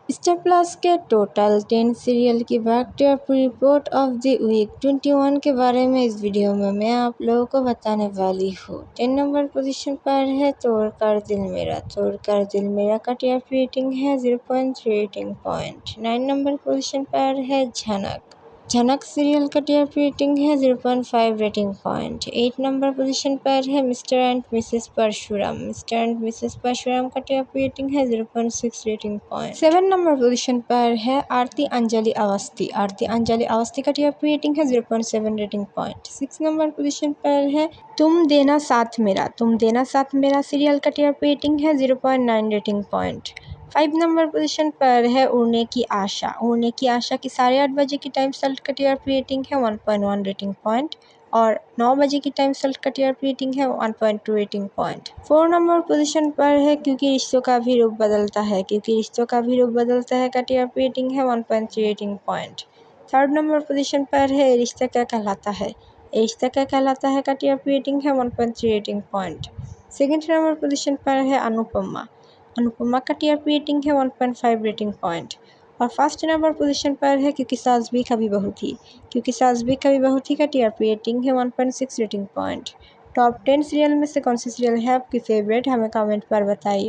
Star Plus के total 10 serial की backdrop report of the week 21 के बारे में इस वीडियो में मैं आप लोगों को बताने वाली हूँ। 10 नंबर पोजीशन पर है तोड़कर दिल मेरा। तोड़कर दिल मेरा का टीआरपी रेटिंग है 0.3 रेटिंग पॉइंट। 9 नंबर पोजीशन पर है झनक। झनक सीरियल का टीआरपी रेटिंग है 0.5 रेटिंग पॉइंट। 8 नंबर पोजीशन पर है Mr and Mrs Parashuram. Mr and Mrs Parashuram का टीआरपी रेटिंग है 0.6 रेटिंग पॉइंट। 7 नंबर पोजीशन पर है आरती अंजलि अवस्थी। आरती अंजलि अवस्थी का टीआरपी रेटिंग है 0.7 रेटिंग पॉइंट। 6 नंबर पोजीशन पर है तुम देना साथ मेरा। तुम देना साथ मेरा सीरियल का टीआरपी रेटिंग है 0.9 रेटिंग पॉइंट। 5 नंबर पोजीशन पर है उड़ने की आशा। उड़ने की आशा की 8:30 बजे की टाइम स्लॉट का टीआरपी रेटिंग है 1.1 रेटिंग पॉइंट और 9 बजे की टाइम स्लॉट का टीआरपी रेटिंग है 1.2 रेटिंग पॉइंट। 4 नंबर पोजीशन पर है क्योंकि रिश्तों का भी रूप बदलता है। क्योंकि रिश्तों का भी रूप बदलता है का टीआरपी रेटिंग है 1.3 rating point. 3rd number position पर है रिश्ता क्या कहलाता है। रिश्ता क्या कहलाता है का टीआरपी रेटिंग है 1.3 rating point. 2nd number position पर है अनुपमा। अनुपमा का टीआरपी रेटिंग है 1.5 रेटिंग पॉइंट और 1st नंबर पोजीशन पर है क्योंकि सास भी कभी बहू थी। क्योंकि सास भी कभी बहू थी का टीआरपी रेटिंग है 1.6 रेटिंग पॉइंट। टॉप 10 सीरियल में से कौन सी सीरियल है आपकी फेवरेट, हमें कमेंट पर बताइए।